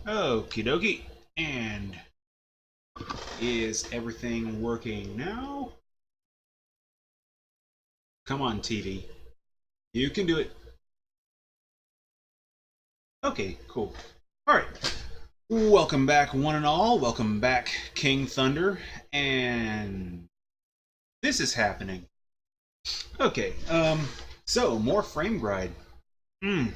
Okie dokie. And is everything working now? Come on, TV. You can do it. Okay, cool. Alright. Welcome back, one and all. Welcome back, King Thunder. And this is happening. Okay, so more Frame Gride. Not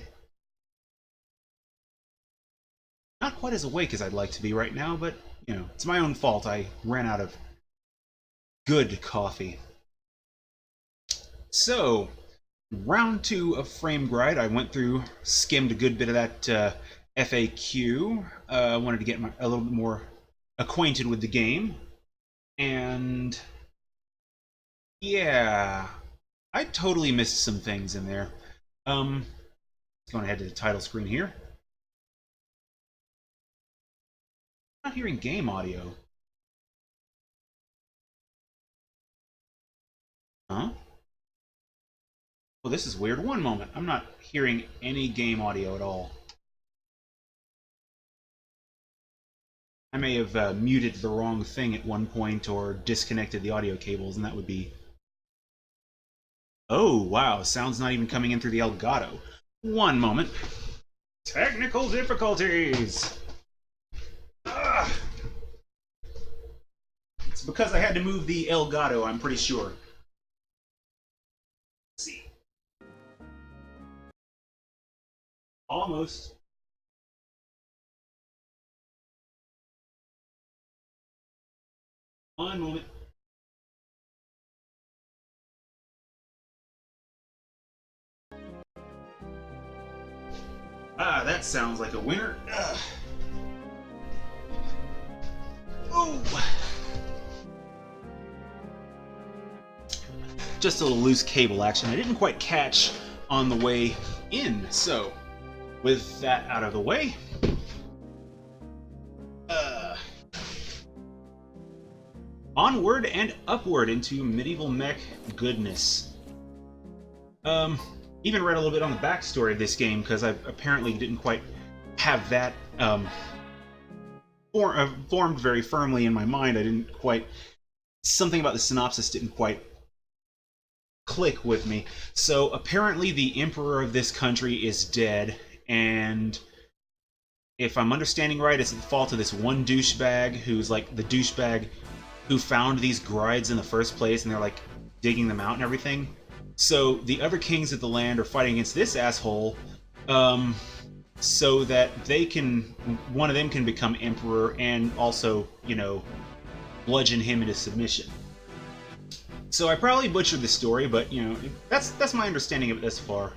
quite as awake as I'd like to be right now, but, it's my own fault. I ran out of good coffee. So, round two of Frame Gride, I went through, skimmed a good bit of that FAQ. I wanted to get a little bit more acquainted with the game. And yeah, I totally missed some things in there. Going ahead to the title screen here. I'm not hearing game audio. Huh? Well, this is weird. One moment. I'm not hearing any game audio at all. I may have muted the wrong thing at one point or disconnected the audio cables, and that would be... Oh, wow. Sound's not even coming in through the Elgato. One moment. Technical difficulties! Ugh. It's because I had to move the Elgato, I'm pretty sure. Let's see. Almost. One moment. Ah, that sounds like a winner. Ugh. Oh! Just a little loose cable action I didn't quite catch on the way in. So, with that out of the way, onward and upward into medieval mech goodness. Even read a little bit on the backstory of this game because I apparently didn't quite have that formed very firmly in my mind. I didn't quite... Something about the synopsis didn't quite click with me. So apparently the emperor of this country is dead, and if I'm understanding right, it's the fault of this one douchebag who's like the douchebag who found these grides in the first place, and they're like digging them out and everything. So the other kings of the land are fighting against this asshole, so that one of them can become emperor and also, bludgeon him into submission. So I probably butchered the story, but that's my understanding of it thus far.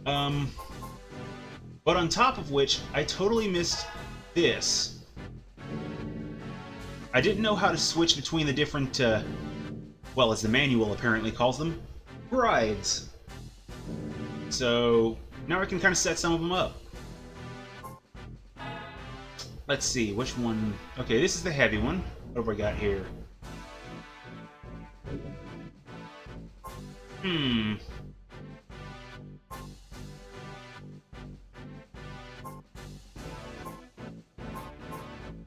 But on top of which, I totally missed this. I didn't know how to switch between the different, well, as the manual apparently calls them, grides. So now I can kind of set some of them up. Let's see, which one... Okay, this is the heavy one. What have we got here?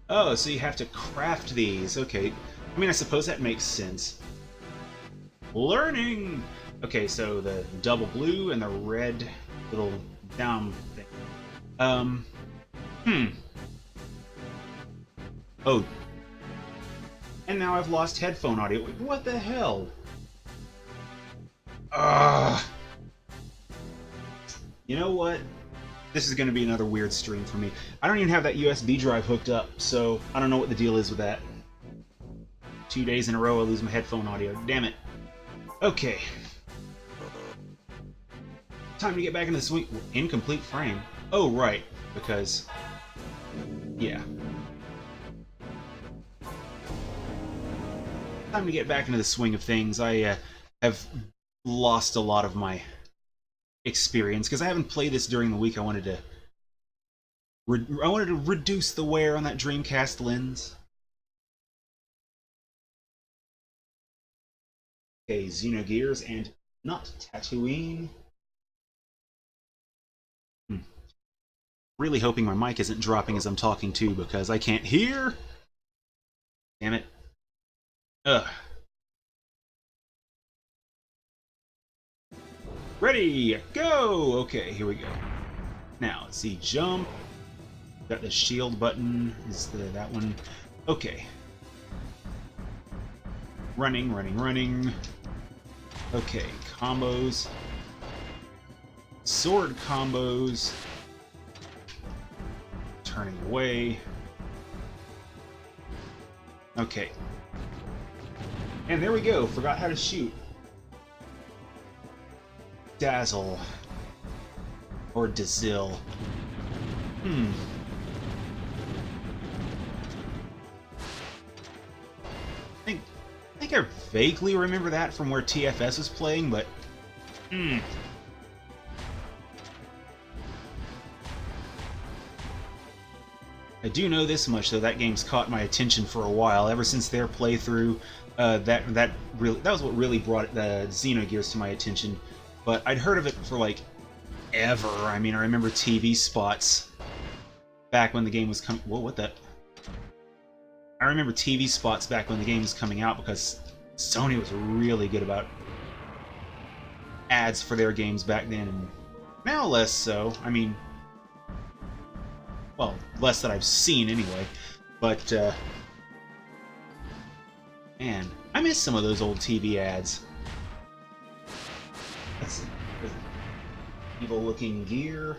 Oh, so you have to craft these. Okay. I mean, I suppose that makes sense. Learning! Okay, so the double blue and the red little down thing. Oh. And now I've lost headphone audio. What the hell? You know what? This is going to be another weird stream for me. I don't even have that USB drive hooked up, so I don't know what the deal is with that. 2 days in a row I lose my headphone audio. Damn it. Okay. Time to get back into the swing. Incomplete frame. Oh, right. Because... yeah. Time to get back into the swing of things. I have lost a lot of my experience because I haven't played this during the week. I wanted to reduce the wear on that Dreamcast lens. Okay, Xenogears and not Tatooine. Really hoping my mic isn't dropping as I'm talking too, because I can't hear. Damn it. Ugh. Ready, go! Okay, here we go. Now, let's see, jump. Got the shield button. Is that one? Okay. Running, running, running. Okay, combos. Sword combos. Turning away. Okay. And there we go. Forgot how to shoot. Dazzle. Or Dazzle. I think I vaguely remember that from where TFS was playing, but... I do know this much, though. That game's caught my attention for a while. Ever since their playthrough, that was what really brought the Xenogears to my attention. But I'd heard of it for, like, ever. I mean, I remember TV spots back when the game was coming... Whoa, what the... I remember TV spots back when the game was coming out, because Sony was really good about ads for their games back then, and now less so. I mean... Well, less that I've seen anyway, but, man, I miss some of those old TV ads. That's evil-looking gear.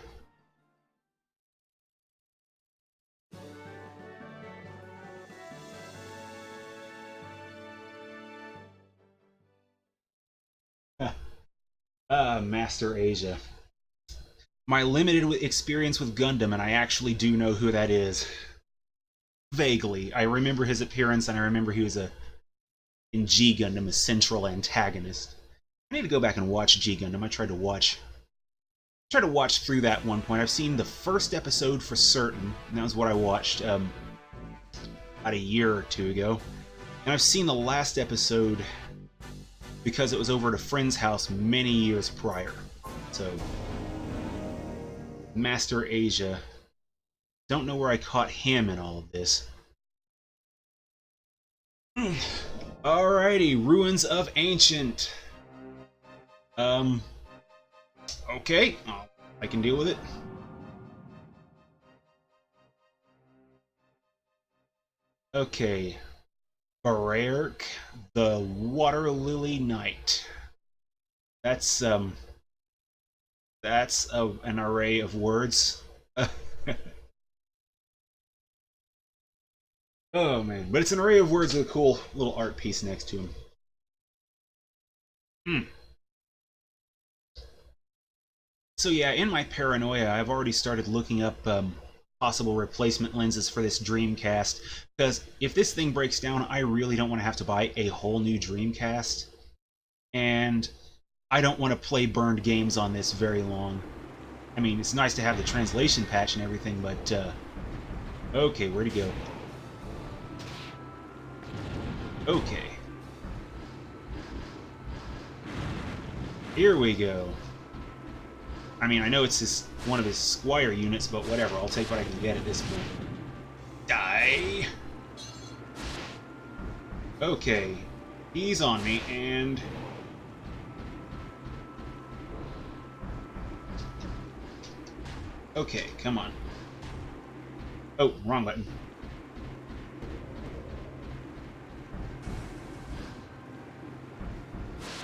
Master Asia. My limited experience with Gundam, and I actually do know who that is. Vaguely. I remember his appearance, and I remember he was in G Gundam, a central antagonist. I need to go back and watch G Gundam. I tried to watch through that one point. I've seen the first episode for certain, and that was what I watched about a year or two ago. And I've seen the last episode because it was over at a friend's house many years prior. So... Master Asia. Don't know where I caught him in all of this. Alrighty, Ruins of Ancient. Okay, I can deal with it. Okay. Barraerk, the Water Lily Knight. That's an array of words. Oh man, but it's an array of words with a cool little art piece next to him. So yeah, in my paranoia, I've already started looking up possible replacement lenses for this Dreamcast, because if this thing breaks down, I really don't want to have to buy a whole new Dreamcast, and I don't want to play burned games on this very long. I mean, it's nice to have the translation patch and everything, but okay, where'd he go? Okay. Here we go. I mean, I know it's one of his Squire units, but whatever. I'll take what I can get at this point. Die! Okay. He's on me, and... Okay, come on. Oh, wrong button.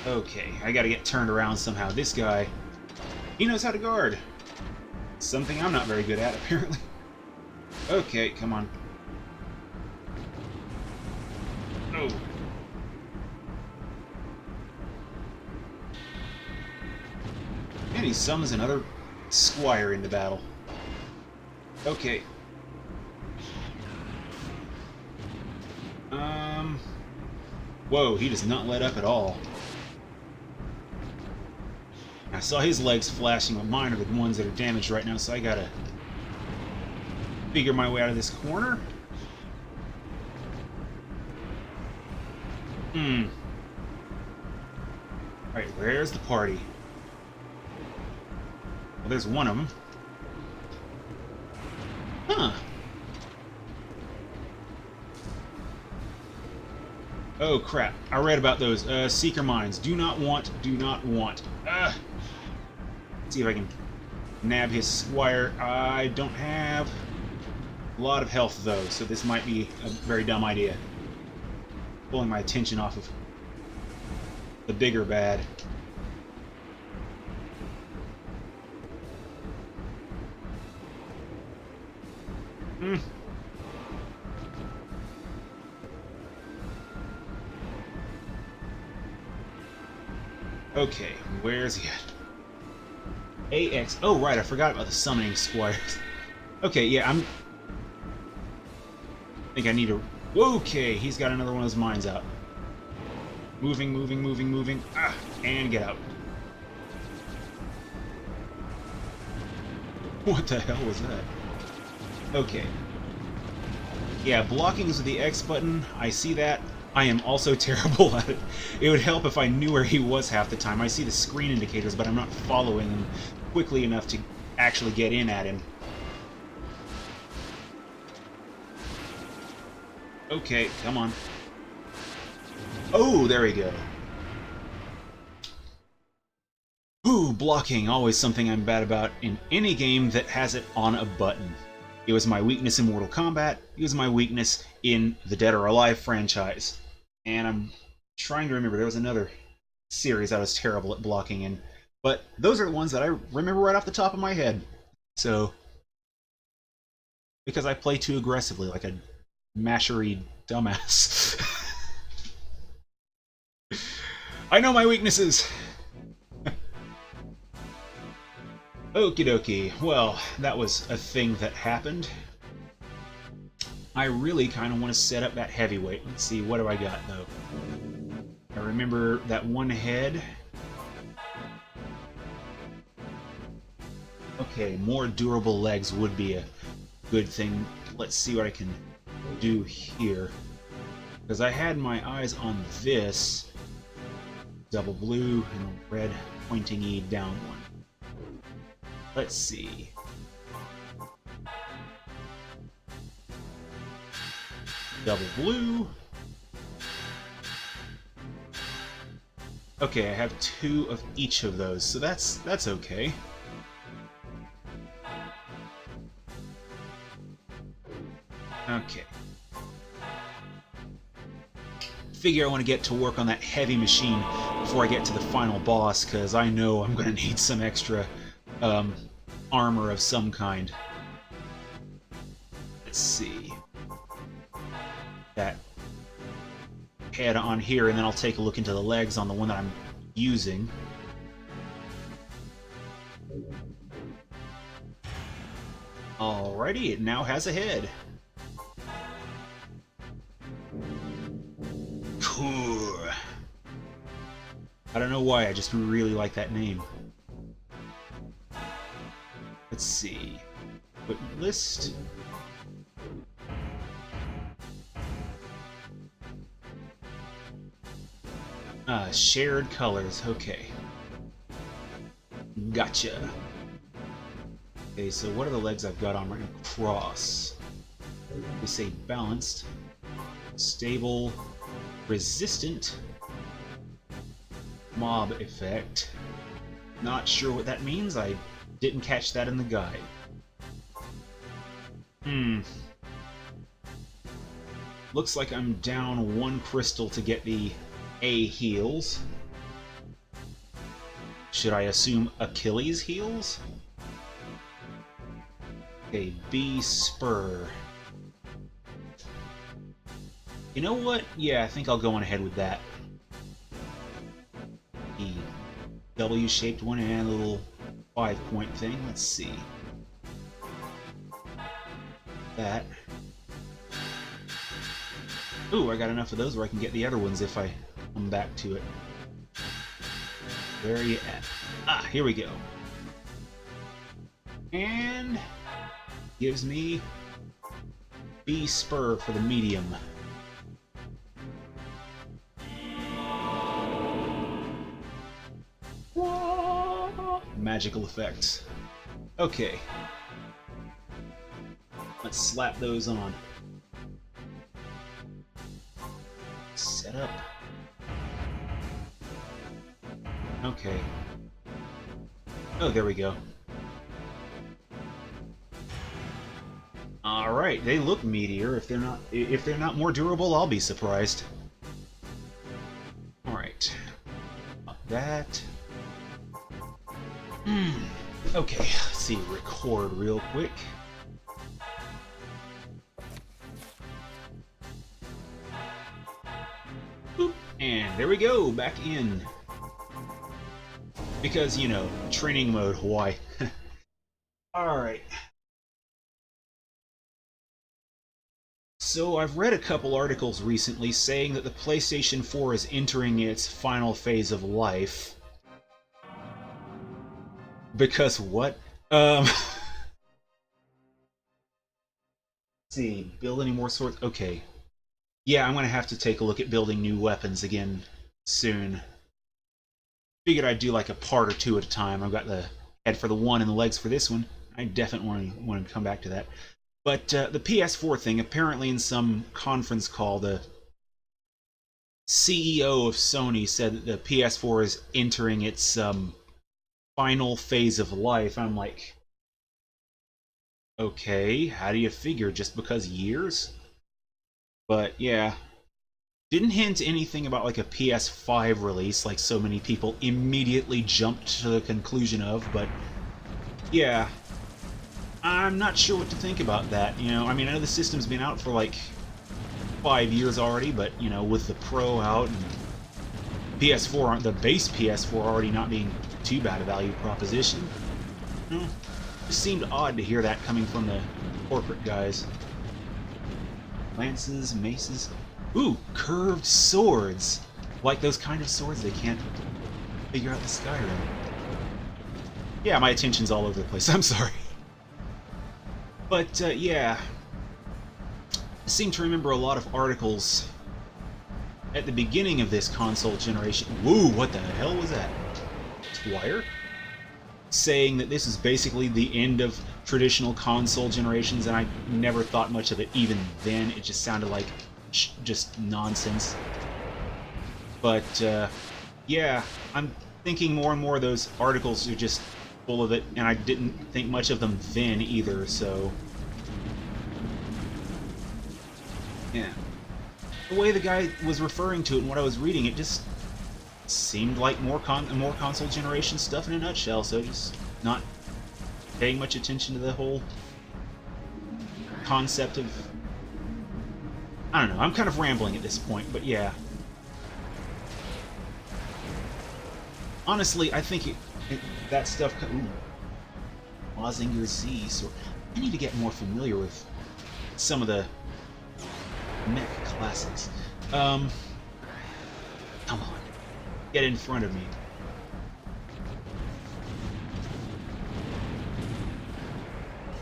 Okay, I gotta get turned around somehow. This guy, he knows how to guard. Something I'm not very good at, apparently. Okay, come on. Oh. And he summons another Squire into battle. Okay. Whoa, he does not let up at all. I saw his legs flashing, but mine are the ones that are damaged right now, so I gotta figure my way out of this corner. Alright, where's the party? Well, there's one of them. Huh. Oh crap. I read about those. Seeker mines. Do not want, do not want. Let's see if I can nab his squire. I don't have a lot of health though, so this might be a very dumb idea. Pulling my attention off of the bigger bad. Okay, where's he at? AX. Oh, right, I forgot about the summoning squires. Okay, yeah, I think I need to... Okay, he's got another one of those mines out. Moving, moving, moving, moving. And get out. What the hell was that? Okay. Yeah, blocking is with the X button. I see that. I am also terrible at it. It would help if I knew where he was half the time. I see the screen indicators, but I'm not following him quickly enough to actually get in at him. Okay, come on. Oh, there we go. Ooh, blocking. Always something I'm bad about in any game that has it on a button. It was my weakness in Mortal Kombat. It was my weakness in the Dead or Alive franchise. And I'm trying to remember, there was another series I was terrible at blocking in. But those are the ones that I remember right off the top of my head. So, because I play too aggressively, like a mashery dumbass. I know my weaknesses! Okie dokie. Well, that was a thing that happened. I really kind of want to set up that heavyweight. Let's see, what do I got, though? I remember that one head. Okay, more durable legs would be a good thing. Let's see what I can do here. Because I had my eyes on this double blue and red pointing-y down one. Let's see. Double blue. Okay, I have 2 of each of those, so that's okay. Okay. Figure I want to get to work on that heavy machine before I get to the final boss, because I know I'm going to need some extra armor of some kind. Let's see. That head on here, and then I'll take a look into the legs on the one that I'm using. Alrighty, it now has a head. Cool. I don't know why, I just really like that name. Let's see. Equipment list. Shared colors. Okay. Gotcha. Okay, so what are the legs I've got on right now? Cross. They say balanced, stable, resistant, mob effect. Not sure what that means. I didn't catch that in the guide. Looks like I'm down 1 crystal to get the A heals. Should I assume Achilles heals? Okay, B spur. You know what? Yeah, I think I'll go on ahead with that. The W-shaped one and a little 5-point thing. Let's see. That. Ooh, I got enough of those where I can get the other ones if I come back to it. Where are you at? Ah, here we go. And gives me B spur for the medium. Whoa. Magical effects. Okay. Let's slap those on. Set up. Okay. Oh, there we go. All right, they look meatier. If they're not more durable, I'll be surprised. All right. Up that. Okay, let's see. Record real quick. Boop, and there we go. Back in. Because, you know, training mode, why? Alright. So, I've read a couple articles recently saying that the PlayStation 4 is entering its final phase of life. Because what? Let's see, build any more swords? Okay. Yeah, I'm gonna have to take a look at building new weapons again soon. Figured I'd do like a part or two at a time. I've got the head for the one and the legs for this one. I definitely want to come back to that. But the PS4 thing, apparently in some conference call, the CEO of Sony said that the PS4 is entering its final phase of life. I'm like, okay, how do you figure? Just because years? But yeah. Didn't hint anything about like a PS5 release like so many people immediately jumped to the conclusion of, but yeah, I'm not sure what to think about that. You know, I mean, I know the system's been out for like 5 years already, but you know, with the Pro out and PS4, the base PS4 already not being too bad a value proposition, you know, it just seemed odd to hear that coming from the corporate guys. Lances, maces. Ooh, curved swords! Like those kind of swords they can't figure out the Skyrim. Yeah, my attention's all over the place, I'm sorry. But, yeah. I seem to remember a lot of articles at the beginning of this console generation. Woo, what the hell was that? Squire? Saying that this is basically the end of traditional console generations, and I never thought much of it even then. It just sounded like just nonsense. But yeah, I'm thinking more and more of those articles are just full of it, and I didn't think much of them then either, so yeah. The way the guy was referring to it and what I was reading, it just seemed like more console generation stuff in a nutshell, so just not paying much attention to the whole concept of... I don't know, I'm kind of rambling at this point, but yeah. Honestly, I think that stuff... Ooh. Mazinger Z, so I need to get more familiar with some of the mech classes. Come on. Get in front of me.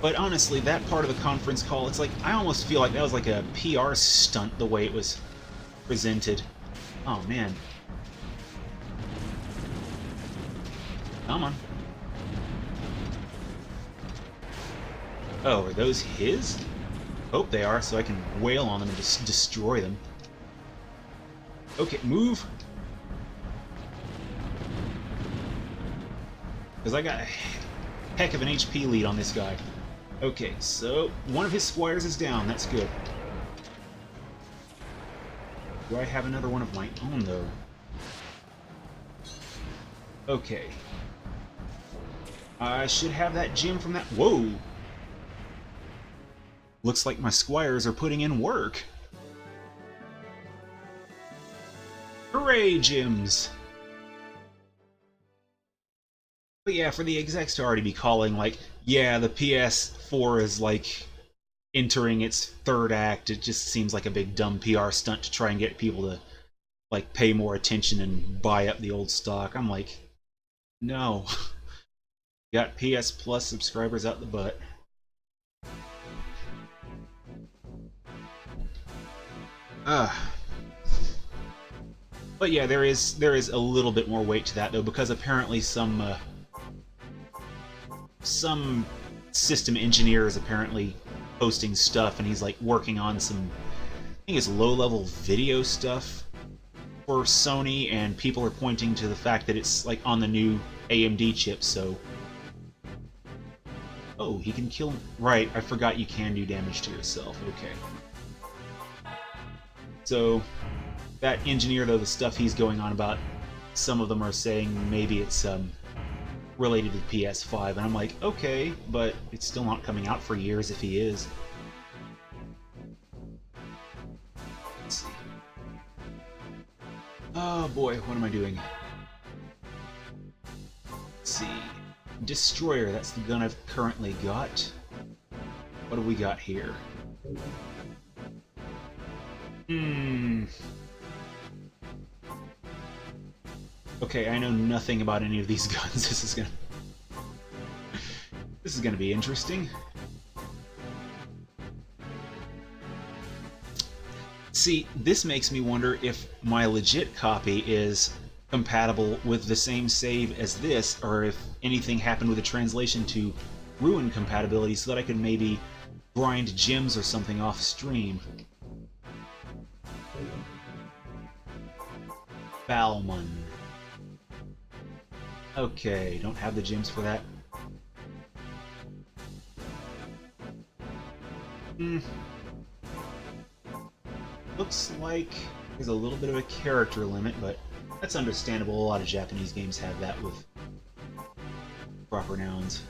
But honestly, that part of the conference call, it's like, I almost feel like that was like a PR stunt the way it was presented. Oh, man. Come on. Oh, are those his? Hope they are, so I can wail on them and just destroy them. Okay, move! Because I got a heck of an HP lead on this guy. Okay, so one of his squires is down. That's good. Do I have another one of my own, though? Okay. I should have that gem from that... Whoa! Looks like my squires are putting in work. Hooray, gems! But yeah, for the execs to already be calling, like, yeah, the PS4 is, like, entering its third act, it just seems like a big dumb PR stunt to try and get people to, like, pay more attention and buy up the old stock. I'm like, no. Got PS Plus subscribers out the butt. But yeah, there is a little bit more weight to that, though, because apparently some system engineers apparently posting stuff, and he's like working on some, I think it's low-level video stuff for Sony, and people are pointing to the fact that it's like on the new AMD chip, so... Oh, he can kill him. Right, I forgot you can do damage to yourself. Okay. So, that engineer, though, the stuff he's going on about, some of them are saying maybe it's related to the PS5, and I'm like, okay, but it's still not coming out for years if he is. Let's see. Oh boy, what am I doing? Let's see. Destroyer, that's the gun I've currently got. What do we got here? Okay, I know nothing about any of these guns. This is gonna be interesting. See, this makes me wonder if my legit copy is compatible with the same save as this, or if anything happened with the translation to ruin compatibility so that I could maybe grind gems or something off stream. Balmon. Okay, don't have the gems for that. Looks like there's a little bit of a character limit, but that's understandable. A lot of Japanese games have that with proper nouns.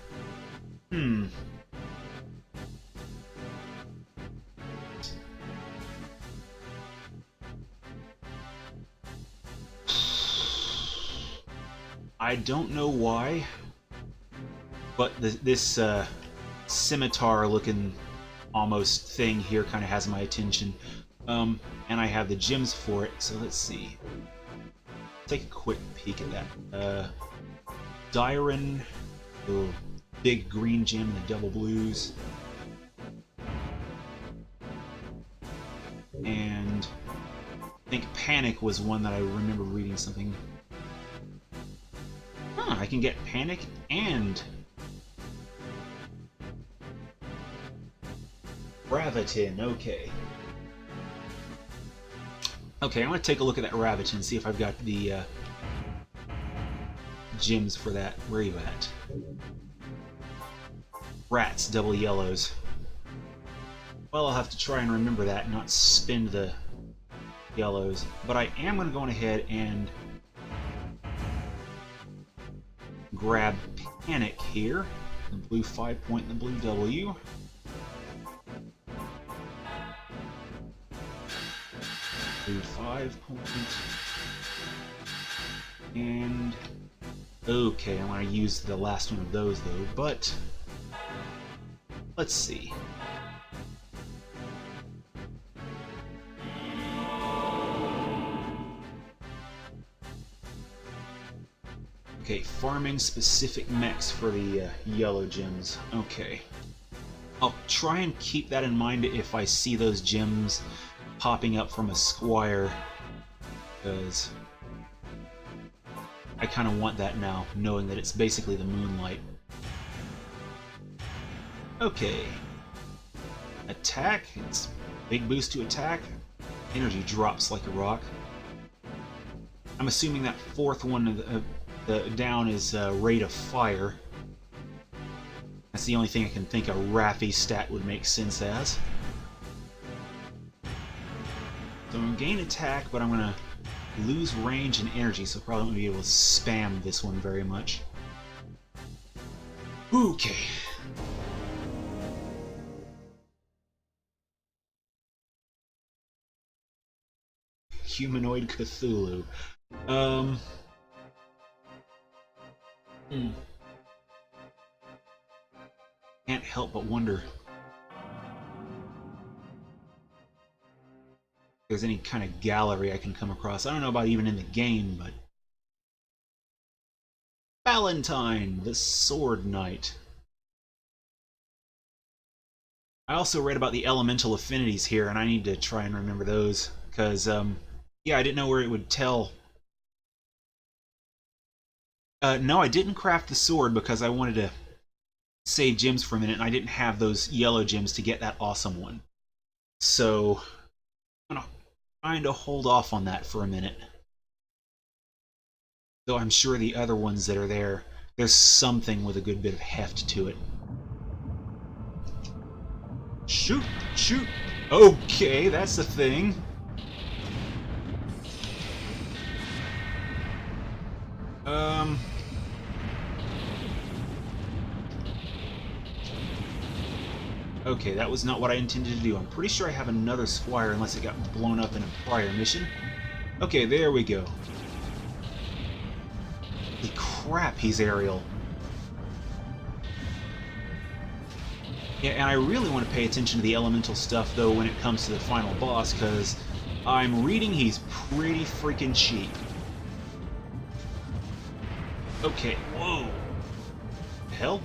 I don't know why, but this scimitar-looking almost thing here kind of has my attention. And I have the gems for it, so let's see. Take a quick peek at that. Dyron, the big green gem and the double blues. And I think Panic was one that I remember reading something. Huh, I can get Panic and Graviton, okay. Okay, I'm going to take a look at that Raviton, see if I've got the gems for that. Where are you at? Rats, double yellows. Well, I'll have to try and remember that and not spend the yellows. But I am going to go on ahead and grab Panic here. The blue 5-point and the blue W. Blue 5-point. And... okay, I want to use the last one of those though, but... let's see. Okay, farming specific mechs for the yellow gems. Okay. I'll try and keep that in mind if I see those gems popping up from a Squire, because I kind of want that now, knowing that it's basically the Moonlight. Okay. Attack. It's big boost to attack. Energy drops like a rock. I'm assuming that fourth one the down is rate of fire. That's the only thing I can think a Raffi stat would make sense as. So I'm going to gain attack, but I'm going to lose range and energy, so probably won't be able to spam this one very much. Okay. Humanoid Cthulhu. Can't help but wonder if there's any kind of gallery I can come across. I don't know about even in the game, but... Valentine, the Sword Knight. I also read about the elemental affinities here, and I need to try and remember those, because, yeah, I didn't know where it would tell. No, I didn't craft the sword because I wanted to save gems for a minute, and I didn't have those yellow gems to get that awesome one. So I'm gonna kind of hold off on that for a minute. Though I'm sure the other ones that are there, there's something with a good bit of heft to it. Shoot! Shoot! Okay, that's the thing. Okay, that was not what I intended to do. I'm pretty sure I have another Squire unless it got blown up in a prior mission. Okay, there we go. Holy crap, he's aerial. Yeah, and I really want to pay attention to the elemental stuff, though, when it comes to the final boss, because I'm reading he's pretty freaking cheap. Okay, whoa. The hell?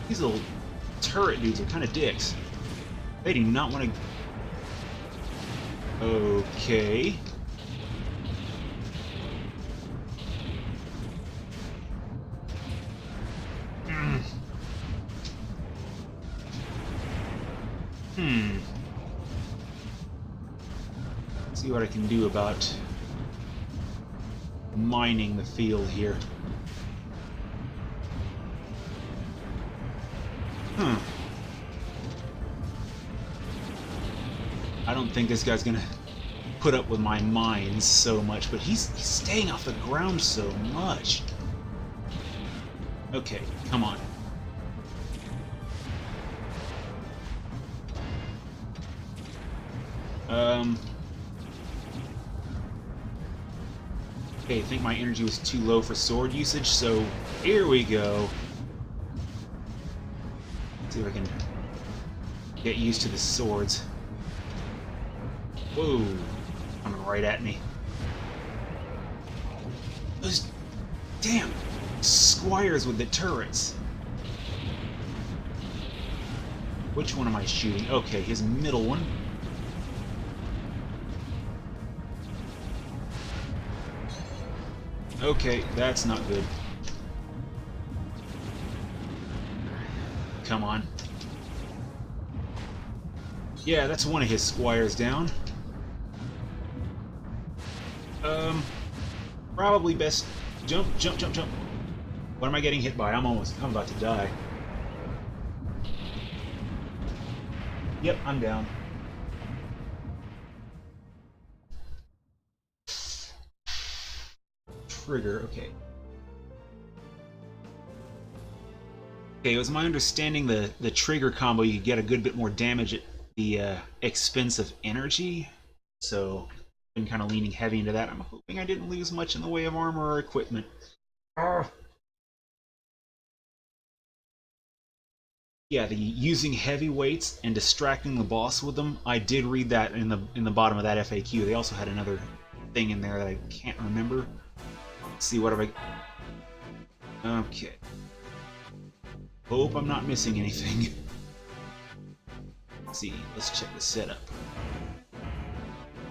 These little turret dudes are kind of dicks. They do not want to... Okay. See what I can do about mining the field here. I don't think this guy's gonna put up with my mines so much, but he's staying off the ground so much. Okay, come on. Okay, I think my energy was too low for sword usage, so here we go. Let's see if I can get used to the swords. Whoa, coming right at me. Those damn Squires with the turrets. Which one am I shooting? Okay, his middle one. Okay, that's not good. Come on. Yeah, that's one of his Squires down. Probably best jump, jump, jump, jump. What am I getting hit by? I'm about to die. Yep, I'm down. Trigger, okay. Okay, it was my understanding the trigger combo, you get a good bit more damage at the expense of energy. So been kind of leaning heavy into that. I'm hoping I didn't lose much in the way of armor or equipment. Yeah, the using heavy weights and distracting the boss with them. I did read that in the bottom of that FAQ. They also had another thing in there that I can't remember. Let's see, what have I... Okay. Hope I'm not missing anything. Let's see, let's check the setup.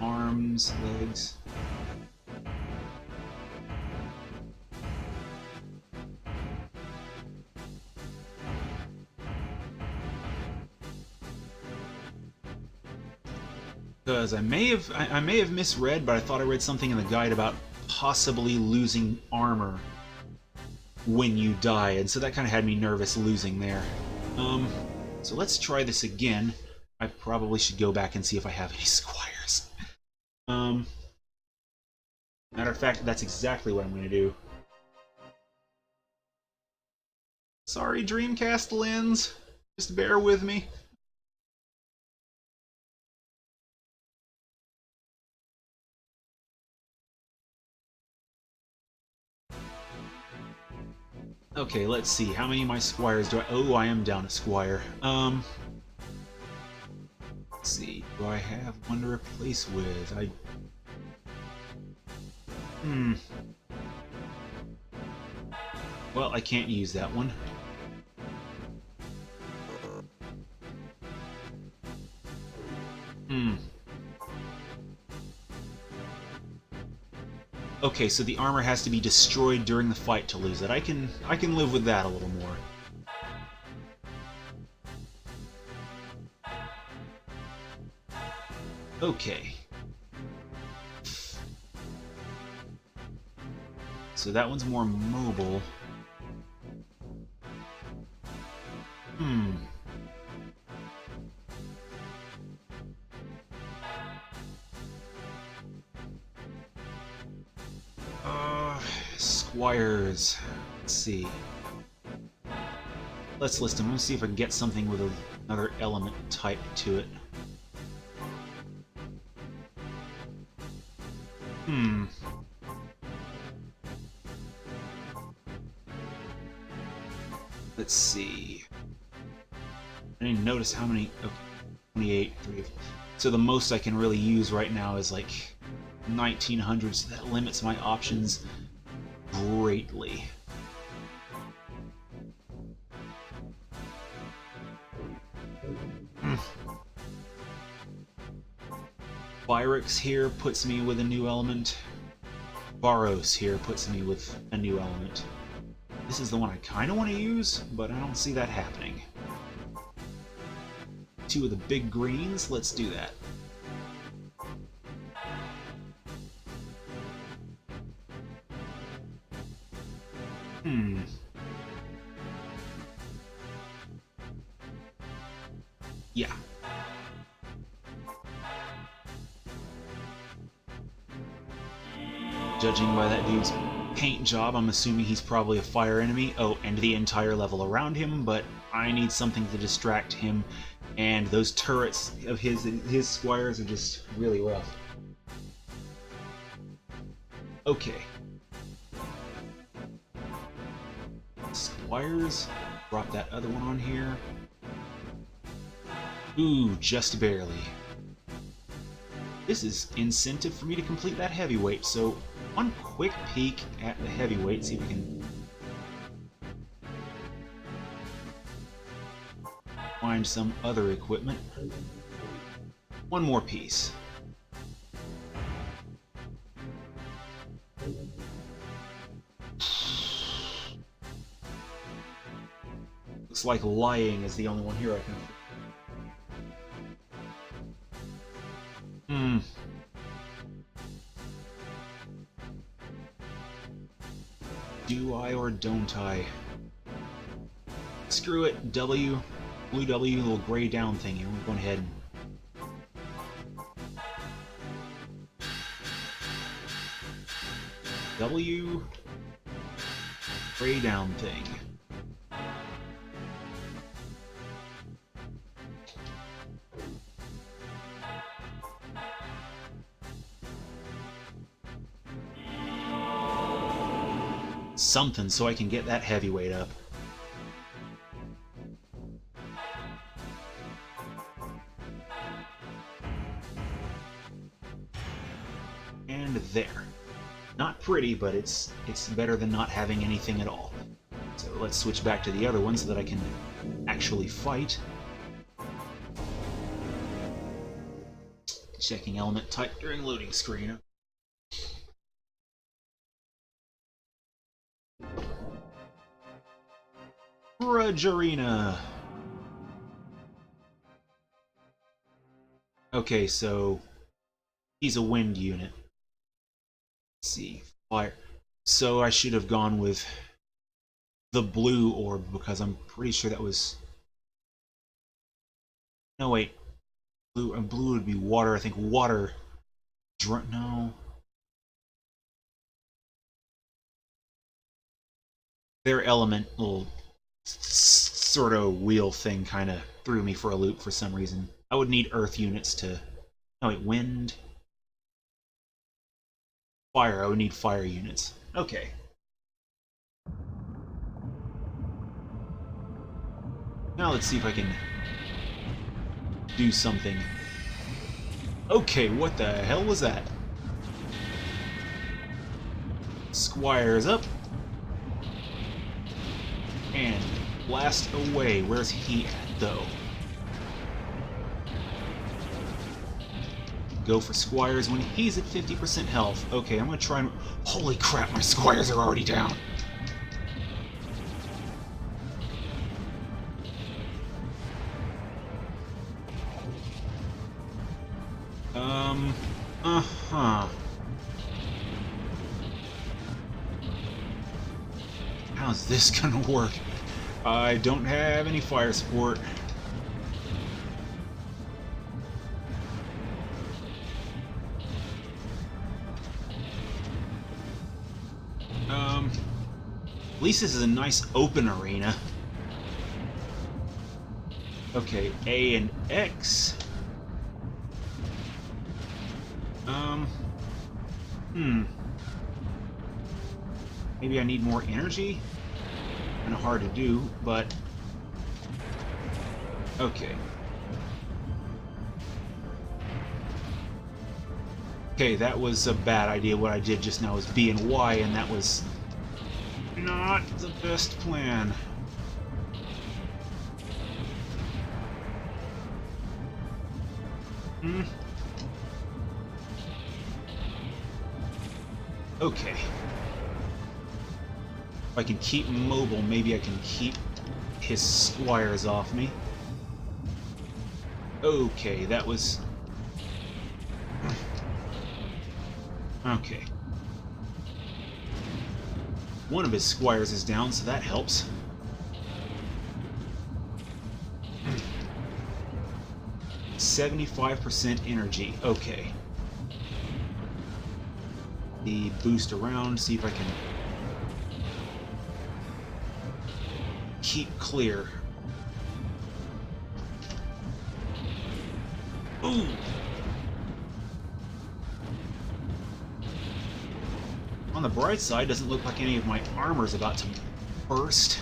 Arms, legs. Because I may have misread, but I thought I read something in the guide about possibly losing armor when you die, and so that kind of had me nervous losing there. So let's try this again. I probably should go back and see if I have any Squires. Matter of fact, that's exactly what I'm going to do. Sorry, Dreamcast lens. Just bear with me. Okay, let's see. How many of my Squires do I... Oh, I am down a Squire. Let's see. Do I have one to replace with? Well, I can't use that one. Okay, Okay, so the armor has to be destroyed during the fight to lose it. I can live with that a little more. Okay. So that one's more mobile. Squires. Let's see. Let's list them. Let's see if I can get something with another element type to it. Let's see. I didn't notice how many. Okay, 28. 3. So the most I can really use right now is like 1900, so that limits my options greatly. Byrix here puts me with a new element. Baros here puts me with a new element. This is the one I kind of want to use, but I don't see that happening. 2 of the big greens, let's do that. Yeah. Judging by that dude's paint job, I'm assuming he's probably a fire enemy. Oh, and the entire level around him, but I need something to distract him, and those turrets of his squires are just really rough. Okay. Squires. Drop that other one on here. Ooh, just barely. This is incentive for me to complete that heavyweight, so one quick peek at the heavyweight, see if we can find some other equipment. One more piece. Looks like lying is the only one here I can. Do I or don't I? Screw it, W. Blue W, little gray down thingy. I'm going ahead and... W. Gray down thing. Something so I can get that heavyweight up. And there. Not pretty, but it's better than not having anything at all. So let's switch back to the other one so that I can actually fight. Checking element type during loading screen. Grudge Arena. Okay, so he's a wind unit. Let's see, fire. So I should have gone with the blue orb because I'm pretty sure that was. No wait, blue would be water. I think water. No. Their element little sort of wheel thing kind of threw me for a loop for some reason. I would need earth units to... No, wait, wind... Fire, I would need fire units. Okay. Now let's see if I can do something. Okay, what the hell was that? Squires up. And blast away. Where's he at, though? go for Squires when he's at 50% health. Okay, I'm gonna try and... Holy crap, my Squires are already down. How's this gonna work? I don't have any fire support. At least this is a nice open arena. Okay, A and X. Maybe I need more energy? Kind of hard to do, but... Okay. Okay, that was a bad idea. What I did just now was B and Y, and that was not the best plan. Okay. If I can keep mobile, maybe I can keep his Squires off me. Okay, that was... Okay. One of his Squires is down, so that helps. 75% energy. Okay. The boost around, see if I can keep clear. Ooh! On the bright side, doesn't look like any of my armor's about to burst.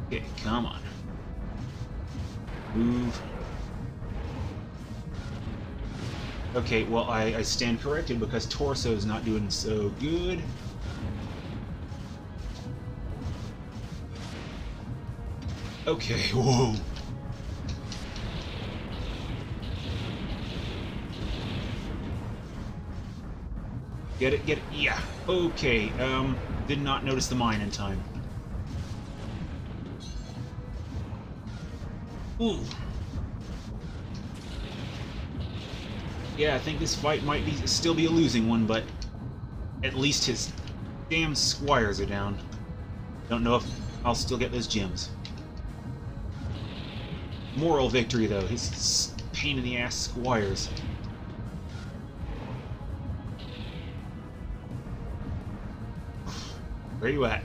Okay, come on. Move. Okay, well, I stand corrected because Torso's not doing so good. Okay, whoa. Get it, yeah. Okay, did not notice the mine in time. Ooh. Yeah, I think this fight might still be a losing one, but at least his damn Squires are down. Don't know if I'll still get those gems. Moral victory, though. His pain-in-the-ass Squires. Where you at?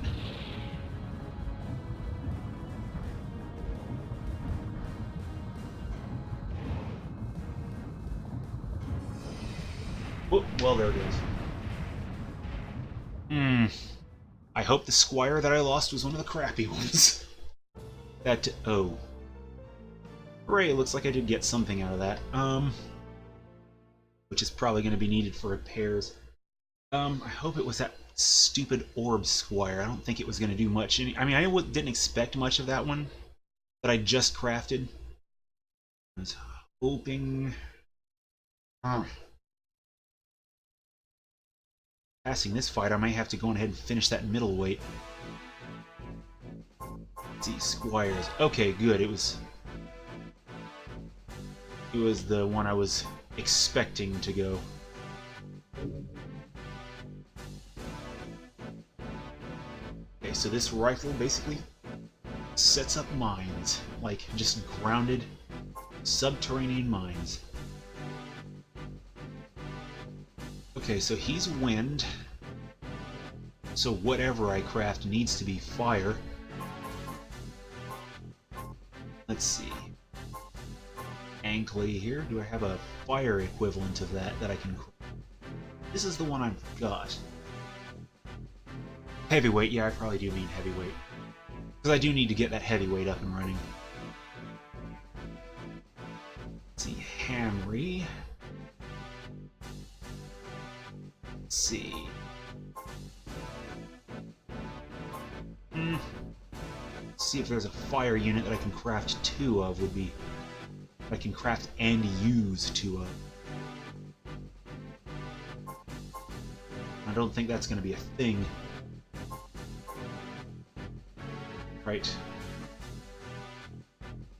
Oh, well, there it is. I hope the Squire that I lost was one of the crappy ones. Oh. Hooray, it looks like I did get something out of that. Which is probably going to be needed for repairs. I hope it was that stupid orb Squire. I don't think it was going to do much. I mean, I didn't expect much of that one that I just crafted. I was hoping... Passing this fight, I might have to go ahead and finish that middleweight. Let's see, Squires. Okay, good. It was the one I was expecting to go. Okay, so this rifle basically sets up mines, like just grounded subterranean mines. Okay, so he's wind, so whatever I craft needs to be fire. Let's see. Ankley here. Do I have a fire equivalent of that I can craft? This is the one I've got. Heavyweight, yeah, I probably do need heavyweight. Because I do need to get that heavyweight up and running. Let's see, Hamry. Let's see. see if there's a fire unit that I can craft 2 of. Would be I can craft and use 2 of. I don't think that's going to be a thing. Right.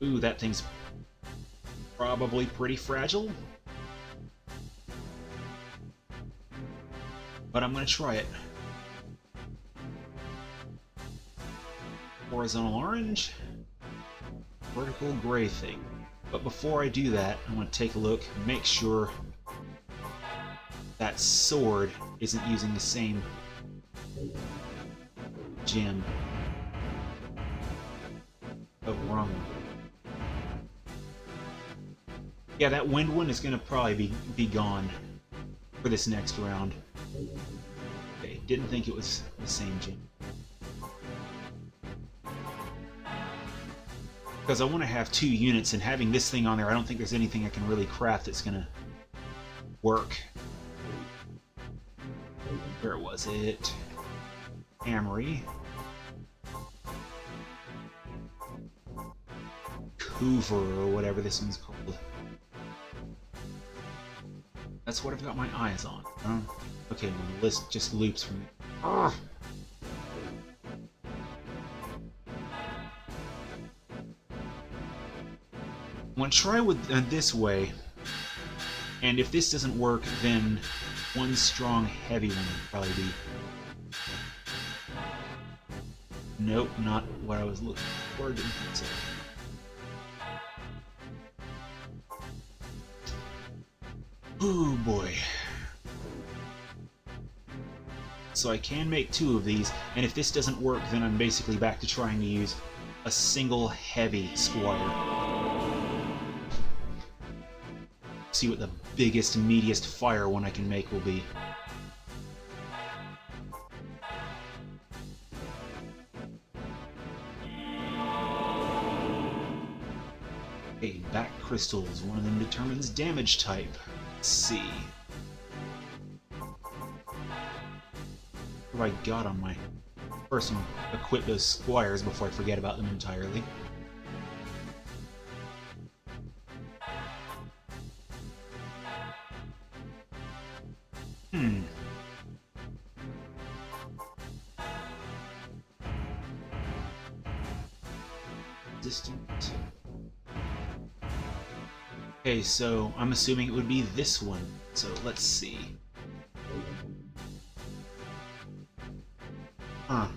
Ooh, that thing's probably pretty fragile. But I'm going to try it. Horizontal orange. Vertical gray thing. But before I do that, I'm going to take a look and make sure that sword isn't using the same gem. Oh, wrong one. Yeah, that wind one is going to probably be gone for this next round. Okay, didn't think it was the same gem. Because I want to have 2 units, and having this thing on there, I don't think there's anything I can really craft that's going to work. Where was it? Amory. Hoover, or whatever this one's called. That's what I've got my eyes on. Okay, well, the list just loops from me. Ugh. I'm going to try with this way, and if this doesn't work, then one strong heavy one would probably be... Nope, not what I was looking for. Didn't think so. Ooh, boy. So I can make 2 of these, and if this doesn't work, then I'm basically back to trying to use a single heavy Squire. See what the biggest, meatiest fire one I can make will be. Okay, back crystals. One of them determines damage type. Let's see. What have I got on my... First, I'm gonna equip those Squires before I forget about them entirely. Distant. Okay, so I'm assuming it would be this one. So let's see. Huh.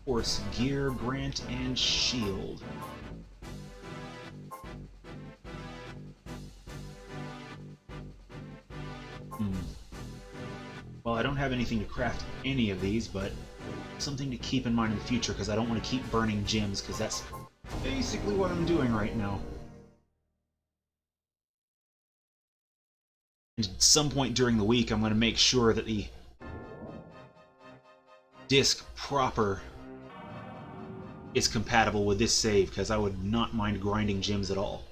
Force, gear, grant, and shield. Well, I don't have anything to craft any of these, but something to keep in mind in the future, because I don't want to keep burning gems, because that's basically what I'm doing right now. And at some point during the week, I'm going to make sure that the disc proper is compatible with this save, because I would not mind grinding gems at all.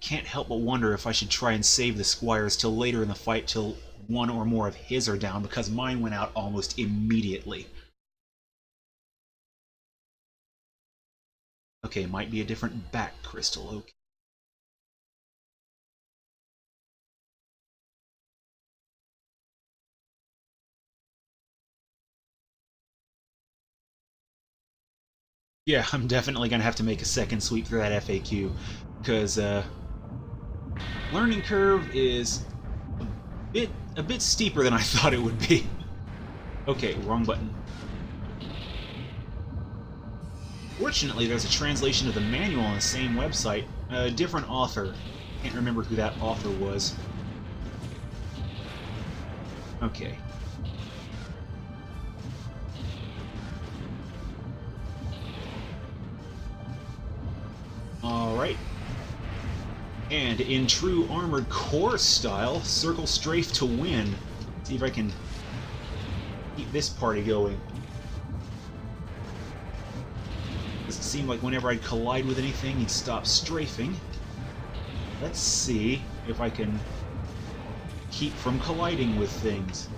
Can't help but wonder if I should try and save the Squires till later in the fight, till one or more of his are down, because mine went out almost immediately. Okay, might be a different back crystal. Okay. Yeah, I'm definitely going to have to make a second sweep through that FAQ, because learning curve is a bit steeper than I thought it would be. Okay, wrong button. Fortunately, there's a translation of the manual on the same website, a different author. Can't remember who that author was. Okay. Alright. And in true Armored Core style, circle strafe to win. See if I can keep this party going. Does it seem like whenever I'd collide with anything, he'd stop strafing? Let's see if I can keep from colliding with things.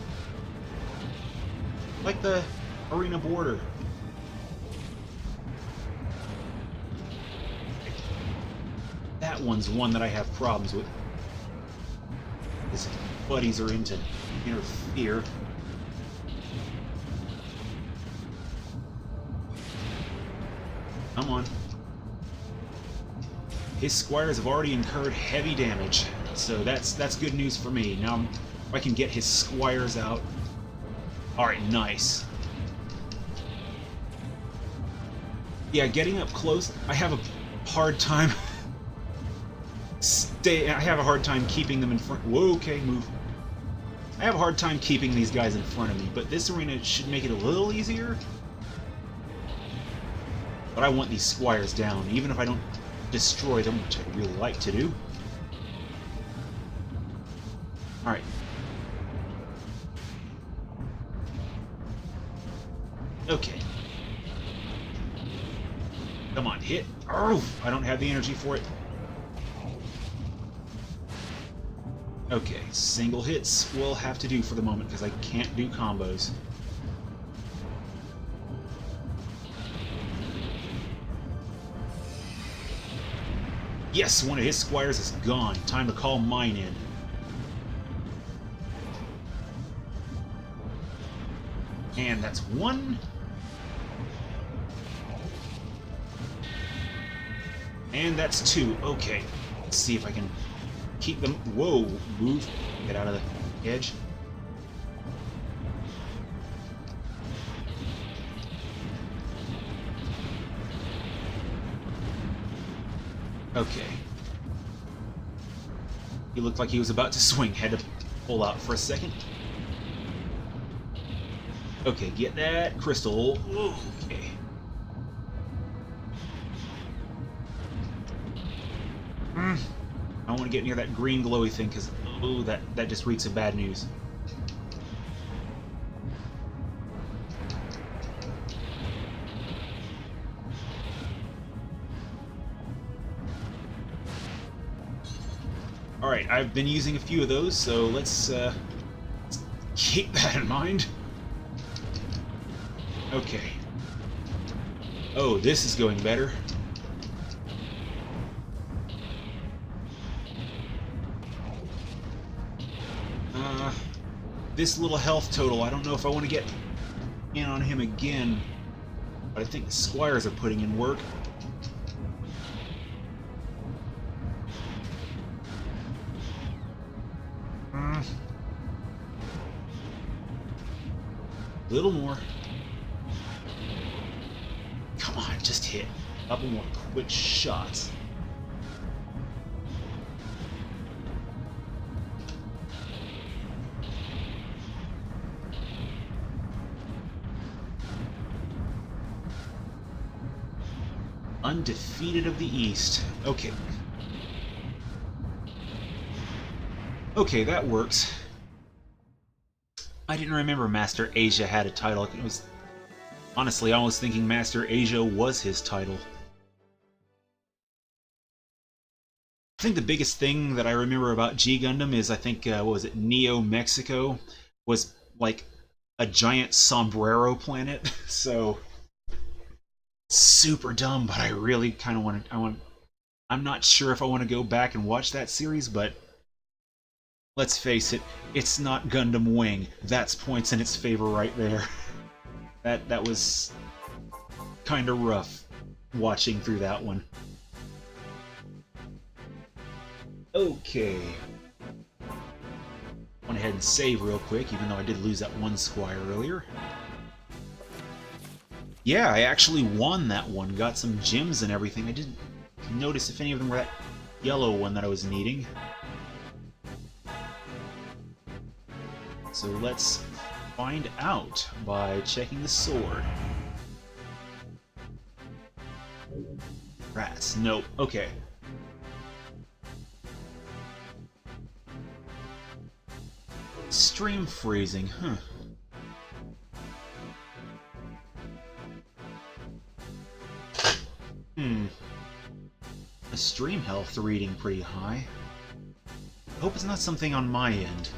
Like the arena border. That one's one that I have problems with. His buddies are into interfere. Come on. His squires have already incurred heavy damage, so that's good news for me. Now, if I can get his squires out. Alright, nice. Yeah, getting up close, I have a hard time... I have a hard time keeping them in front... Whoa, okay, move. I have a hard time keeping these guys in front of me, but this arena should make it a little easier. But I want these squires down, even if I don't destroy them, which I'd really like to do. Alright. Okay. Come on, hit. Oh, I don't have the energy for it. Okay, single hits will have to do for the moment, because I can't do combos. Yes, one of his squires is gone. Time to call mine in. And that's one. And that's two. Okay. Let's see if I can keep them... Whoa, move. Get out of the edge. Okay. He looked like he was about to swing. Had to pull out for a second. Okay, get that crystal. Okay. I don't want to get near that green glowy thing, because, oh, that just reeks of bad news. Alright, I've been using a few of those, so let's keep that in mind. Okay. Oh, this is going better. This little health total, I don't know if I want to get in on him again, but I think the squires are putting in work. Little more. Come on, just hit. Couple more quick shots. Undefeated of the East. Okay. Okay, that works. I didn't remember Master Asia had a title. It was... Honestly, I was thinking Master Asia was his title. I think the biggest thing that I remember about G Gundam is, I think, what was it, Neo Mexico was like a giant sombrero planet, so... Super dumb, but I really kind of want to... I'm not sure if I want to go back and watch that series, but... Let's face it, it's not Gundam Wing. That's points in its favor right there. That was kind of rough, watching through that one. Okay. Went ahead and save real quick, even though I did lose that one squire earlier. Yeah, I actually won that one. Got some gems and everything. I didn't notice if any of them were that yellow one that I was needing. So let's find out by checking the sword. Rats. Nope. Okay. Stream freezing. Huh. Let's stream health reading pretty high. I hope it's not something on my end.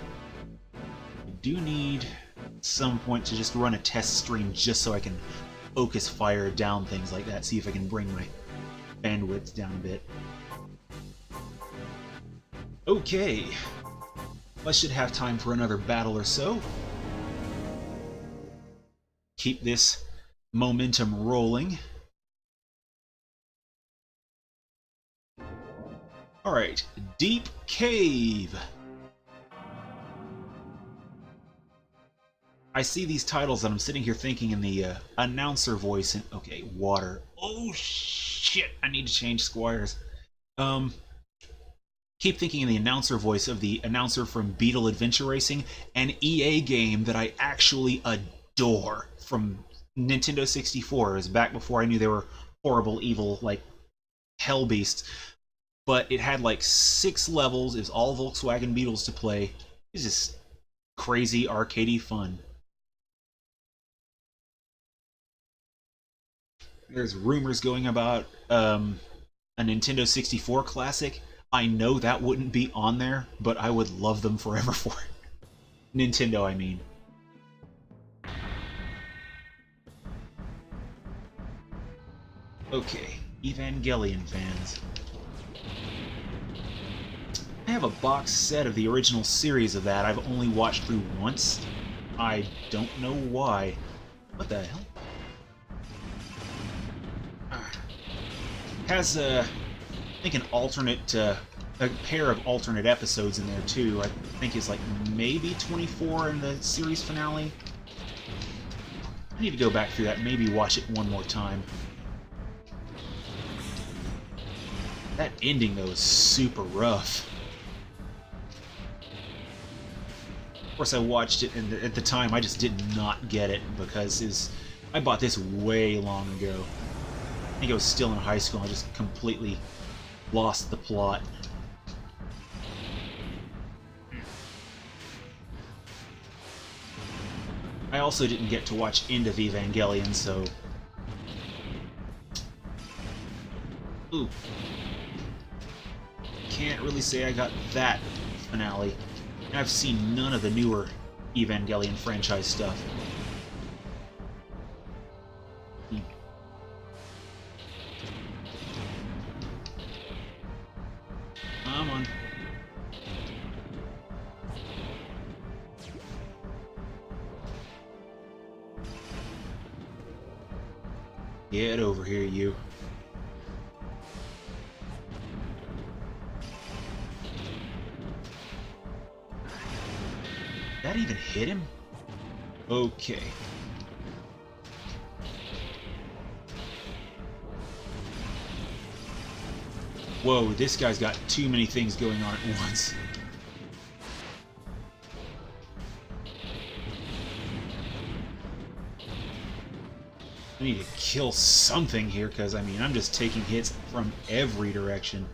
I do need at some point to just run a test stream just so I can focus fire down things like that, see if I can bring my bandwidth down a bit. Okay, I should have time for another battle or so. Keep this momentum rolling. Alright, Deep Cave. I see these titles and I'm sitting here thinking in the announcer voice, and okay, water. Oh shit, I need to change Squires. Keep thinking in the announcer voice of the announcer from Beetle Adventure Racing, an EA game that I actually adore from Nintendo 64. It was back before I knew they were horrible, evil, like, hell beasts. But it had like 6 levels, it was all Volkswagen Beetles to play. It was just crazy, arcadey fun. There's rumors going about a Nintendo 64 classic. I know that wouldn't be on there, but I would love them forever for it. Nintendo, I mean. Okay, Evangelion fans. I have a box set of the original series of that I've only watched through once. I don't know why. What the hell? Has I think an alternate, a pair of alternate episodes in there too. I think it's like maybe 24 in the series finale. I need to go back through that, maybe watch it one more time. That ending though is super rough. Of course, I watched it, and at the time I just did not get it because I bought this way long ago. I think I was still in high school. I just completely lost the plot. I also didn't get to watch End of Evangelion, so... Ooh. Can't really say I got that finale. I've seen none of the newer Evangelion franchise stuff. Come on. Get over here, you. Did that even hit him? Okay. Whoa, this guy's got too many things going on at once. I need to kill something here, because, I mean, I'm just taking hits from every direction.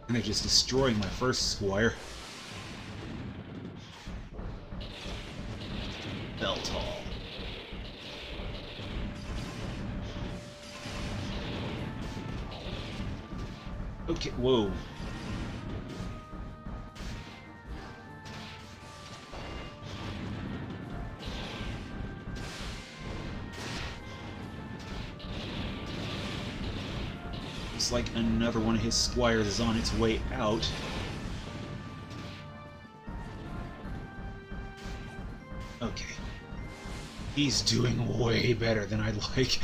And they're just destroying my first Squire. Belt Hall. Okay, whoa. Looks like another one of his Squires is on its way out. Okay. He's doing way better than I'd like.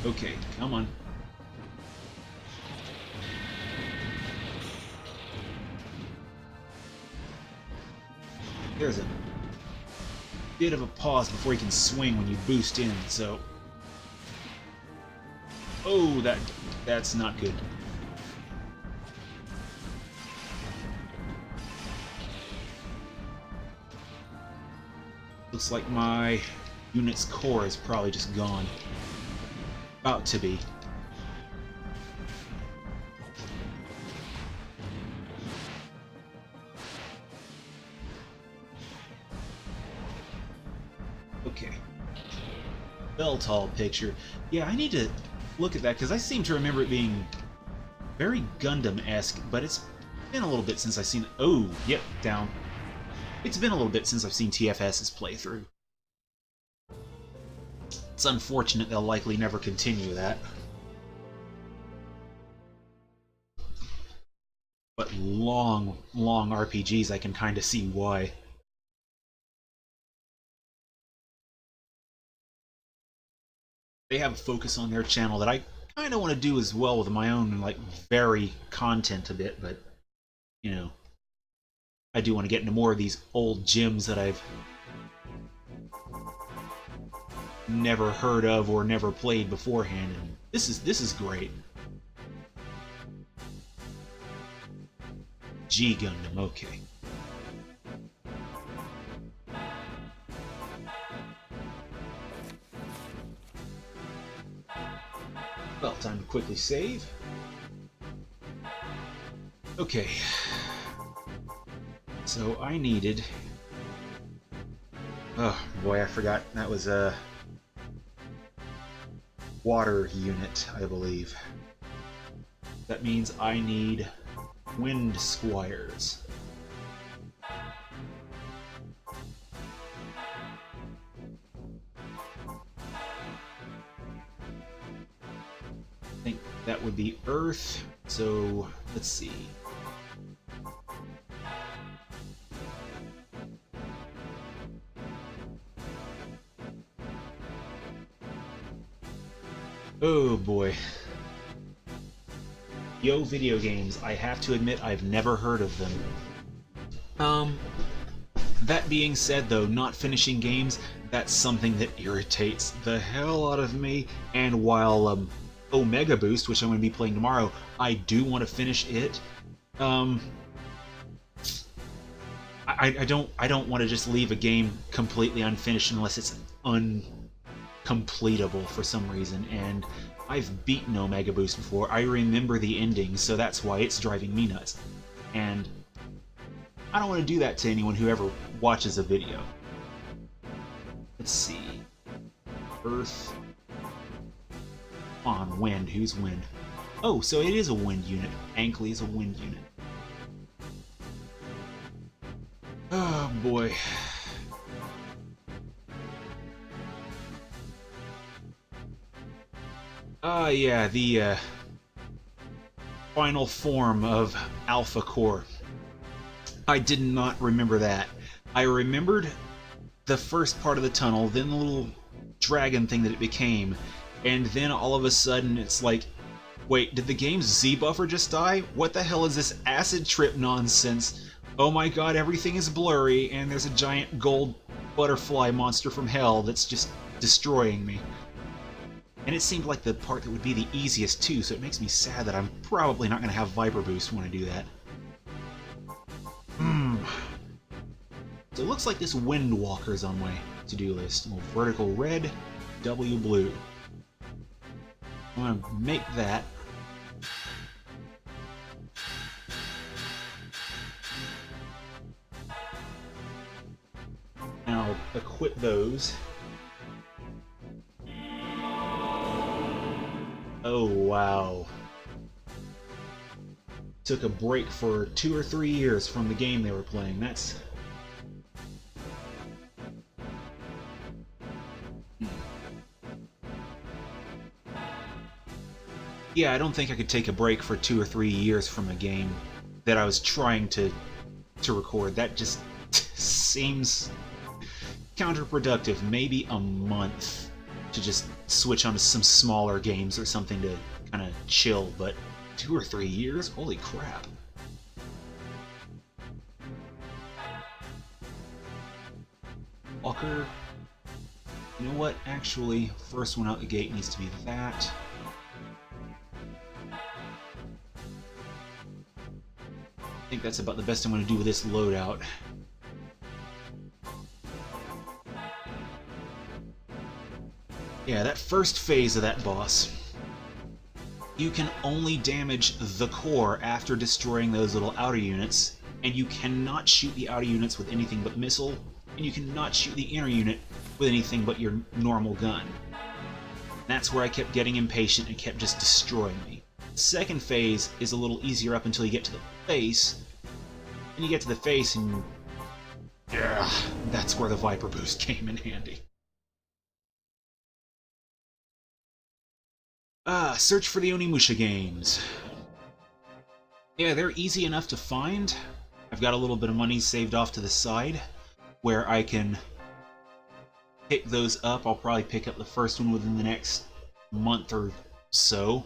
Okay, come on. There's a bit of a pause before you can swing when you boost in, so... Oh, that's not good. Looks like my unit's core is probably just gone. About to be. Okay. Beltall picture. Yeah, I need to look at that, because I seem to remember it being very Gundam-esque, but it's been a little bit since I've seen... Oh, yep, down. It's been a little bit since I've seen TFS's playthrough. It's unfortunate they'll likely never continue that. But long RPGs, I can kind of see why. They have a focus on their channel that I kind of want to do as well with my own, and like vary content a bit, but you know, I do want to get into more of these old gems that I've never heard of or never played beforehand, and this is great. G Gundam, okay. Well, time to quickly save. Okay. So I needed... Oh boy, I forgot. That was a water unit, I believe. That means I need wind squires. I think that would be earth, so let's see. Oh boy. Yo, video games, I have to admit I've never heard of them. That being said though, not finishing games, that's something that irritates the hell out of me, and while, Omega Boost, which I'm going to be playing tomorrow, I do want to finish it, I don't want to just leave a game completely unfinished unless it's uncompletable for some reason, and I've beaten Omega Boost before. I remember the ending, so that's why it's driving me nuts. And I don't want to do that to anyone who ever watches a video. Let's see. Earth. On wind. Who's wind? Oh, so it is a wind unit. Ankley is a wind unit. Oh boy. Yeah, the final form of Alpha Core. I did not remember that. I remembered the first part of the tunnel, then the little dragon thing that it became, and then all of a sudden it's like, wait, did the game's Z buffer just die? What the hell is this acid trip nonsense? Oh my god, everything is blurry, and there's a giant gold butterfly monster from hell that's just destroying me. And it seemed like the part that would be the easiest too, so it makes me sad that I'm probably not going to have Viper Boost when I do that. So it looks like this Windwalker's on my to-do list. Vertical red, W blue. I'm going to make that. And I'll equip those. Oh, wow. Took a break for 2 or 3 years from the game they were playing. That's... Yeah, I don't think I could take a break for 2 or 3 years from a game that I was trying to record. That just seems counterproductive. Maybe a month to just switch onto some smaller games or something to kind of chill, but 2 or 3 years? Holy crap. Walker. You know what? Actually, first one out the gate needs to be that. I think that's about the best I'm going to do with this loadout. Yeah, that first phase of that boss, you can only damage the core after destroying those little outer units, and you cannot shoot the outer units with anything but missile, and you cannot shoot the inner unit with anything but your normal gun. That's where I kept getting impatient and kept just destroying me. The second phase is a little easier up until you get to the face. And you get to the face and... yeah, that's where the Viper Boost came in handy. Search for the Onimusha games. Yeah, they're easy enough to find. I've got a little bit of money saved off to the side where I can pick those up. I'll probably pick up the first one within the next month or so.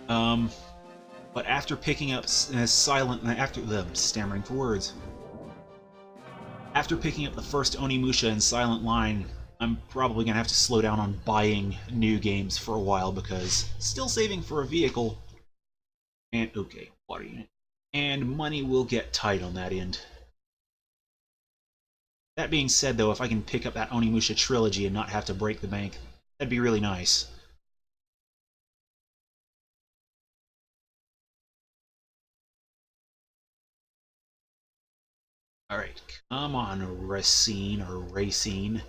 But after picking up stammering for words. After picking up the first Onimusha and Silent Line, I'm probably going to have to slow down on buying new games for a while because still saving for a vehicle. And, okay, water unit. And money will get tight on that end. That being said, though, if I can pick up that Onimusha trilogy and not have to break the bank, that'd be really nice. Alright, come on, Racine, or Racine.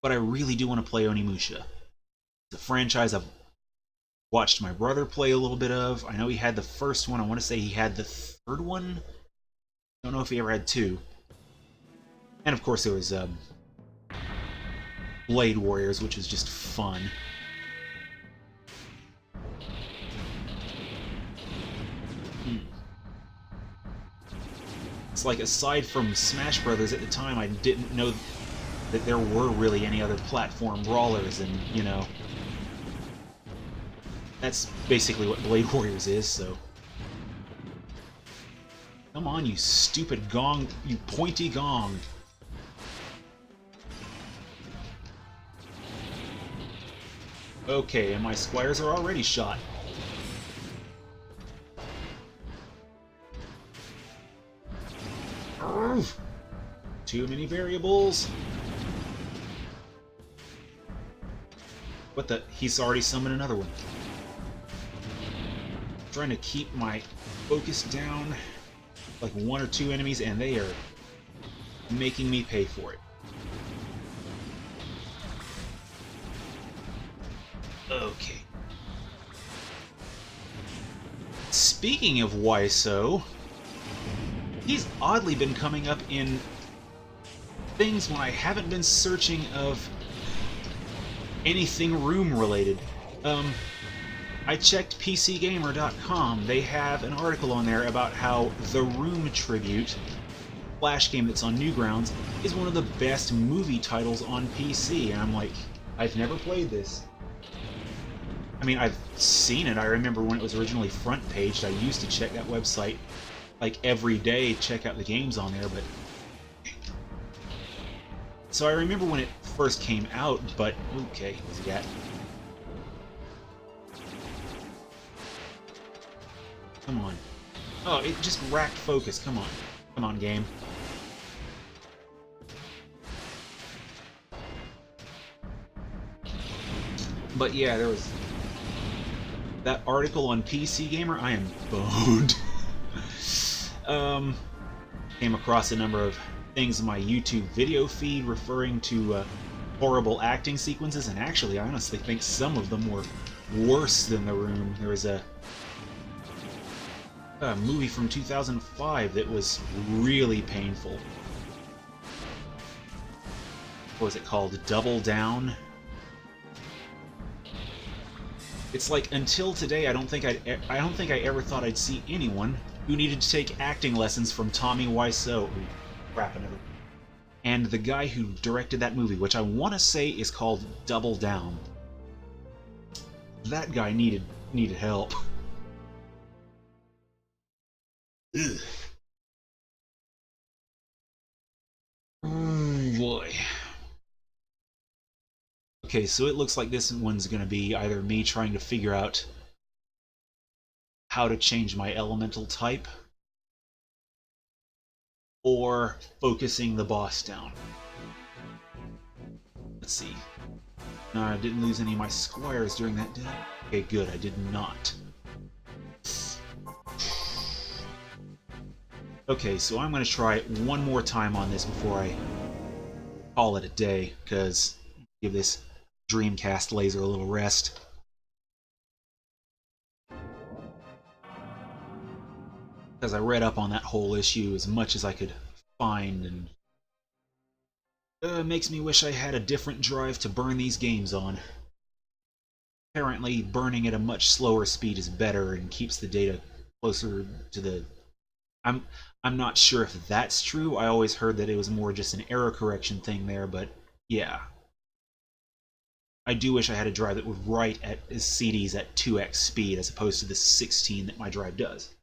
But I really do want to play Onimusha. It's a franchise I've watched my brother play a little bit of. I know he had the first one. I want to say he had the third one. Don't know if he ever had two. And of course there was Blade Warriors, which was just fun. It's like, aside from Smash Brothers at the time, I didn't know that there were really any other platform brawlers, and, you know, that's basically what Blade Warriors is, so... Come on, you stupid gong, you pointy gong. Okay, and my Squires are already shot. Urgh. Too many variables. What the? He's already summoned another one. I'm trying to keep my focus down, like one or two enemies, and they are making me pay for it. Okay. Speaking of why so, he's oddly been coming up in things when I haven't been searching of anything room related. I checked PCGamer.com. They have an article on there about how The Room Tribute, Flash game that's on Newgrounds, is one of the best movie titles on PC. And I'm like, I've never played this. I mean, I've seen it. I remember when it was originally front paged. I used to check that website like every day, check out the games on there, but... So I remember when it first came out, but... Okay, what's he got? Come on. Oh, it just racked focus. Come on. Come on, game. But yeah, there was... that article on PC Gamer, I am boned. Came across a number of things in my YouTube video feed referring to horrible acting sequences, and actually, I honestly think some of them were worse than The Room. There was a movie from 2005 that was really painful. What was it called? Double Down? It's like, until today, I don't think I ever thought I'd see anyone who needed to take acting lessons from Tommy Wiseau. Ooh, crap, another. And the guy who directed that movie, which I want to say is called Double Down. That guy needed help. Ugh. Oh boy. Okay, so it looks like this one's gonna be either me trying to figure out how to change my elemental type, or focusing the boss down. Let's see. No, I didn't lose any of my Squires during that, did I? Okay, good, I did not. Okay, so I'm going to try it one more time on this before I call it a day, because give this Dreamcast laser a little rest. Because I read up on that whole issue as much as I could find, and makes me wish I had a different drive to burn these games on. Apparently, burning at a much slower speed is better and keeps the data closer to the... I'm not sure if that's true. I always heard that it was more just an error correction thing there, but yeah. I do wish I had a drive that would write at CDs at 2x speed as opposed to the 16 that my drive does.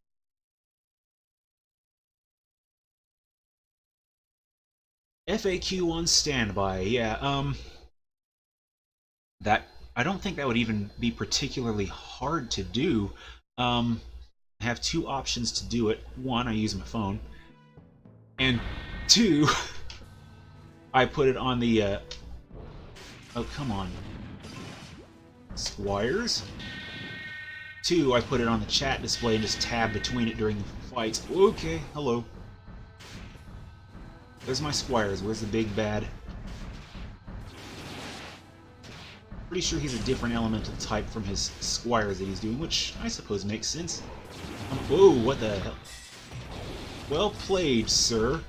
FAQ on standby, yeah, that, I don't think that would even be particularly hard to do. I have two options to do it. One, I use my phone. And two, I put it on the, oh, come on. Squires? Two, I put it on the chat display and just tab between it during the fights. Okay, hello. There's my Squires. Where's the big bad? Pretty sure he's a different elemental type from his Squires that he's doing, which I suppose makes sense. Oh, what the hell? Well played, sir.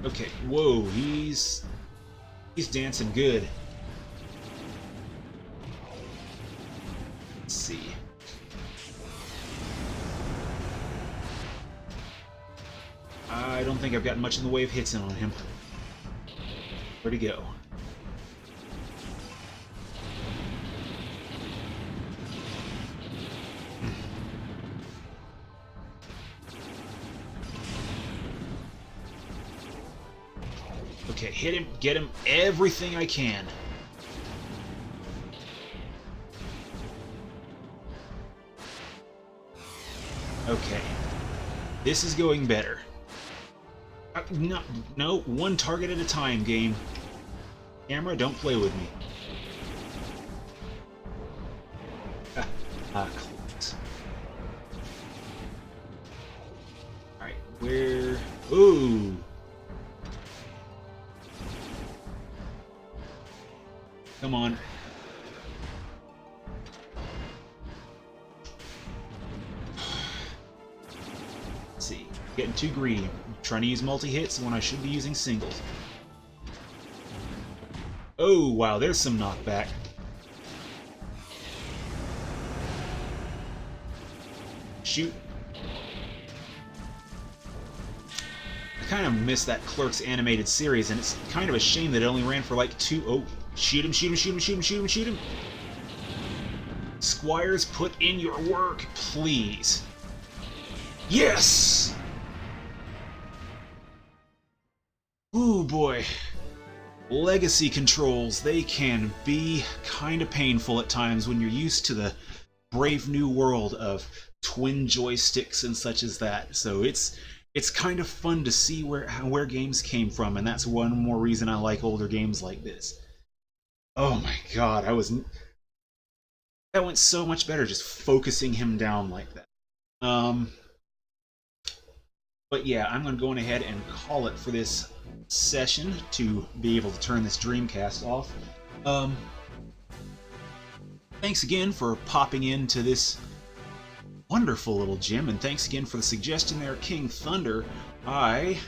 Okay, whoa, he's dancing good. Let's see. I don't think I've got much in the way of hits in on him. Where'd he go? Okay, hit him, get him, everything I can. Okay. This is going better. No, one target at a time, game. Camera, don't play with me. Close. Alright, where... Ooh! Come on. Let's see. Getting too greedy. I'm trying to use multi-hits when I should be using singles. Oh, wow, there's some knockback. Shoot. I kind of missed that Clerks animated series, and it's kind of a shame that it only ran for like 2... Oh, shoot him, shoot him, shoot him, shoot him, shoot him, shoot him! Squires, put in your work, please. Yes! Ooh, boy. Legacy controls, they can be kind of painful at times when you're used to the brave new world of twin joysticks and such as that. So it's kind of fun to see where games came from, and that's one more reason I like older games like this. Oh my god, that went so much better just focusing him down like that. But yeah, I'm going to go on ahead and call it for this session to be able to turn this Dreamcast off. Thanks again for popping into this wonderful little gym, and thanks again for the suggestion there, King Thunder. I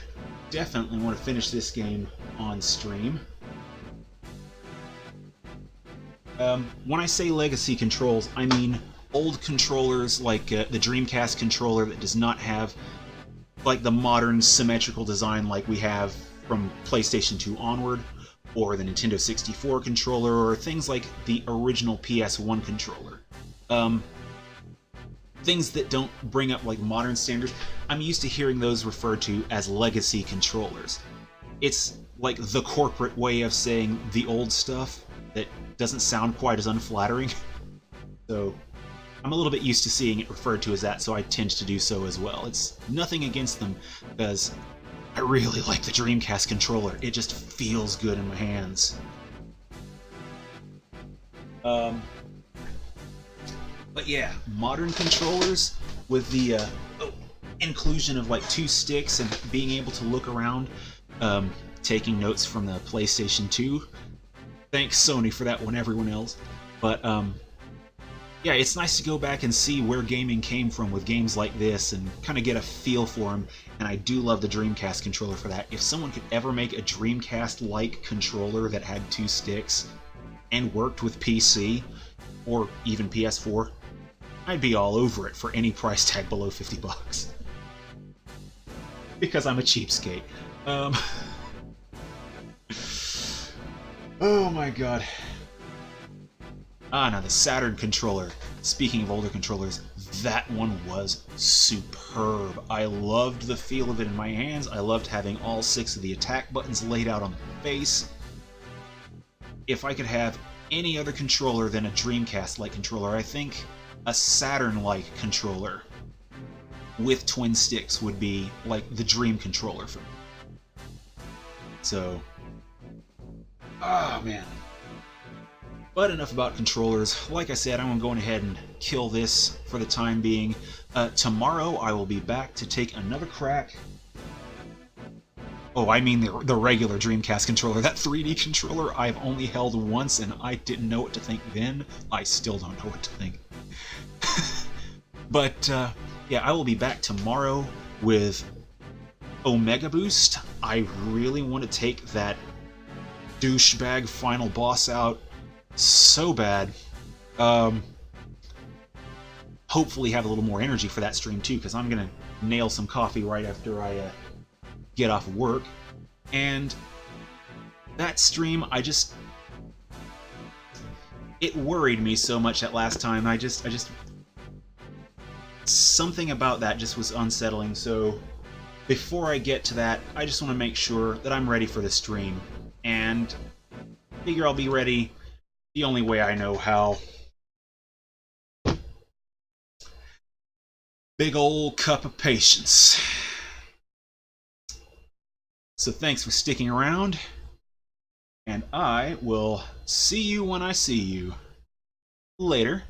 definitely want to finish this game on stream. When I say legacy controls, I mean old controllers like the Dreamcast controller that does not have like the modern symmetrical design like we have from PlayStation 2 onward, or the Nintendo 64 controller, or things like the original PS1 controller. Things that don't bring up like modern standards. I'm used to hearing those referred to as legacy controllers. It's like the corporate way of saying the old stuff that doesn't sound quite as unflattering. So I'm a little bit used to seeing it referred to as that, so I tend to do so as well. It's nothing against them, because I really like the Dreamcast controller. It just feels good in my hands. But yeah, modern controllers with the inclusion of like 2 sticks and being able to look around, taking notes from the PlayStation 2. Thanks Sony for that one, everyone else. But yeah, it's nice to go back and see where gaming came from with games like this and kind of get a feel for them. And I do love the Dreamcast controller for that. If someone could ever make a Dreamcast-like controller that had 2 sticks and worked with PC or even PS4, I'd be all over it for any price tag below $50. Because I'm a cheapskate. Oh my god. Now the Saturn controller. Speaking of older controllers, that one was superb. I loved the feel of it in my hands. I loved having all 6 of the attack buttons laid out on the face. If I could have any other controller than a Dreamcast-like controller, I think a Saturn-like controller with twin sticks would be like the dream controller for me. So, oh man. But enough about controllers. Like I said, I'm going ahead and kill this for the time being. Tomorrow I will be back to take another crack. Oh, I mean the regular Dreamcast controller. That 3D controller I've only held once and I didn't know what to think then. I still don't know what to think. But yeah, I will be back tomorrow with Omega Boost. I really want to take that douchebag final boss out so bad. Hopefully have a little more energy for that stream too, because I'm gonna nail some coffee right after I get off work. And that stream, it worried me so much that last time. I just something about that just was unsettling. So before I get to that, I just want to make sure that I'm ready for the stream, and figure I'll be ready the only way I know how. Big ol' cup of patience. So thanks for sticking around, and I will see you when I see you. Later.